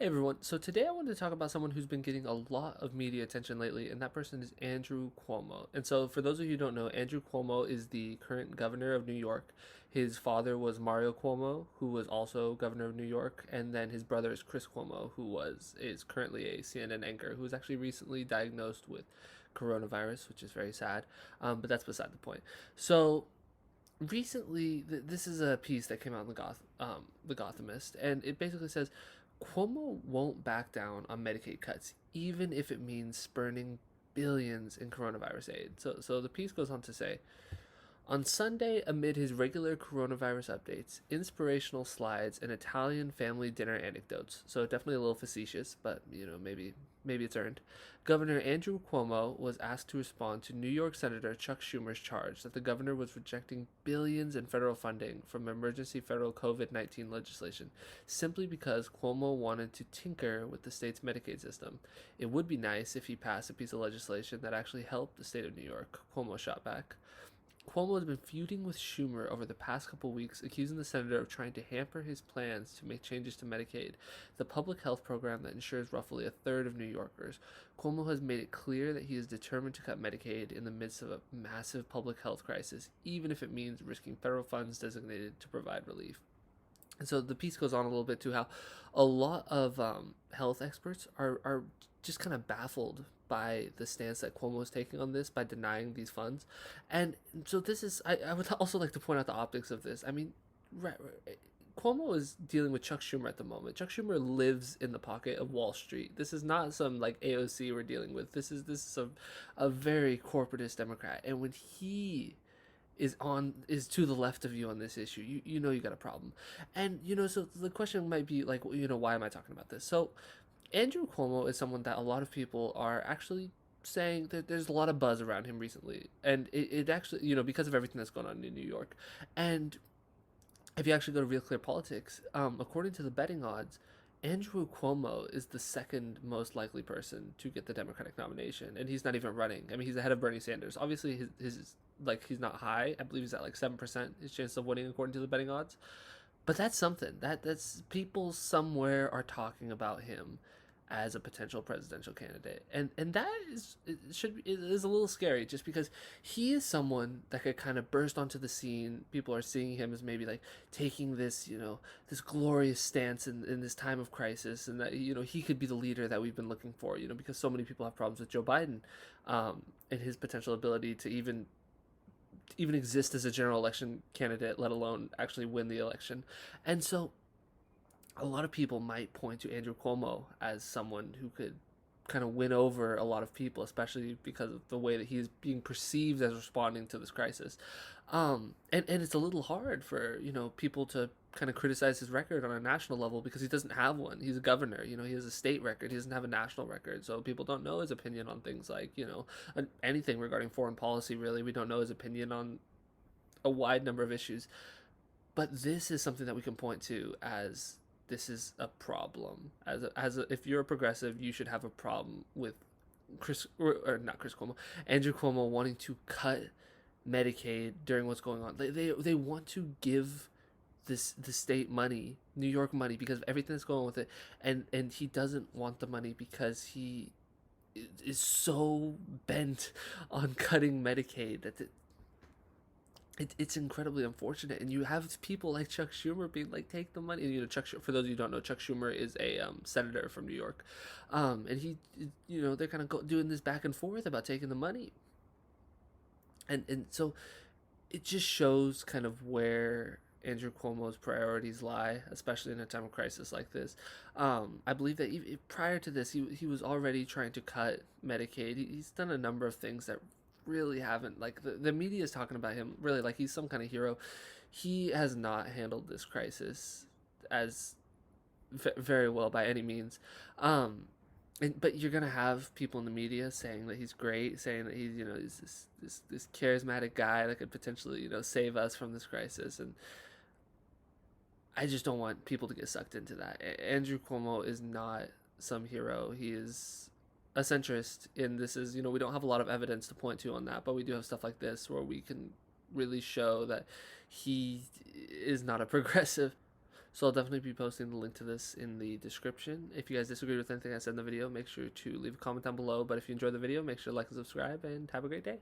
Hey everyone, so today I wanted to talk about someone who's been getting a lot of media attention lately, and that person is Andrew Cuomo. And so, for those of you who don't know, Andrew Cuomo is the current governor of New York. His father was Mario Cuomo, who was also governor of New York, and then his brother is Chris Cuomo, is currently a CNN anchor, who was actually recently diagnosed with coronavirus, which is very sad. But that's beside the point. So, recently, this is a piece that came out in the Gothamist, and it basically says Cuomo won't back down on Medicaid cuts, even if it means spurning billions in coronavirus aid. So the piece goes on to say, on Sunday, amid his regular coronavirus updates, inspirational slides, and Italian family dinner anecdotes, so definitely a little facetious, but maybe it's earned. Governor Andrew Cuomo was asked to respond to New York Senator Chuck Schumer's charge that the governor was rejecting billions in federal funding from emergency federal COVID-19 legislation simply because Cuomo wanted to tinker with the state's Medicaid system. It would be nice if he passed a piece of legislation that actually helped the state of New York, Cuomo shot back. Cuomo has been feuding with Schumer over the past couple weeks, accusing the senator of trying to hamper his plans to make changes to Medicaid, the public health program that insures roughly a third of New Yorkers. Cuomo has made it clear that he is determined to cut Medicaid in the midst of a massive public health crisis, even if it means risking federal funds designated to provide relief. And so the piece goes on a little bit to how a lot of health experts are just kind of baffled by the stance that Cuomo is taking on this by denying these funds. And so I would also like to point out the optics of this. I mean, Cuomo is dealing with Chuck Schumer at the moment. Chuck Schumer lives in the pocket of Wall Street. This is not some like AOC we're dealing with. This is a very corporatist Democrat. And when he is to the left of you on this issue, you know you got a problem. And so the question might be like, why am I talking about this? So Andrew Cuomo is someone that a lot of people are actually saying that there's a lot of buzz around him recently, and it actually, because of everything that's going on in New York. And if you actually go to Real Clear Politics, according to the betting odds, Andrew Cuomo is the second most likely person to get the Democratic nomination, and he's not even running. I mean, he's ahead of Bernie Sanders. Obviously, his like he's not high. I believe he's at like 7% his chance of winning according to the betting odds. But that's something. That's people somewhere are talking about him as a potential presidential candidate, and that is a little scary, just because he is someone that could kind of burst onto the scene. People are seeing him as maybe like taking this this glorious stance in this time of crisis, and that he could be the leader that we've been looking for. Because so many people have problems with Joe Biden, and his potential ability to even exist as a general election candidate, let alone actually win the election. And so a lot of people might point to Andrew Cuomo as someone who could kind of win over a lot of people, especially because of the way that he's being perceived as responding to this crisis. And it's a little hard for people to kind of criticize his record on a national level because he doesn't have one. He's a governor. He has a state record. He doesn't have a national record, so people don't know his opinion on things like anything regarding foreign policy. Really, we don't know his opinion on a wide number of issues. But this is something that we can point to as this is a problem. If you're a progressive, you should have a problem with or not Chris Cuomo, Andrew Cuomo wanting to cut Medicaid during what's going on. They want to give the state money, New York money, because of everything that's going on with it, and he doesn't want the money because he is so bent on cutting Medicaid that it's incredibly unfortunate. And you have people like Chuck Schumer being like, take the money. And, for those of you who don't know, Chuck Schumer is a senator from New York, and they're kind of doing this back and forth about taking the money, and so it just shows kind of where Andrew Cuomo's priorities lie, especially in a time of crisis like this. I believe that prior to this, he was already trying to cut Medicaid. He's done a number of things that really haven't, like, the media is talking about him really like he's some kind of hero. He has not handled this crisis as very well by any means. But you're gonna have people in the media saying that he's great, saying that he's this charismatic guy that could potentially save us from this crisis, and I just don't want people to get sucked into that. Andrew Cuomo is not some hero. He is a centrist, and this is we don't have a lot of evidence to point to on that, but we do have stuff like this where we can really show that he is not a progressive. So I'll definitely be posting the link to this in the description. If you guys disagree with anything I said in the video, make sure to leave a comment down below. But if you enjoyed the video, make sure to like and subscribe, and have a great day.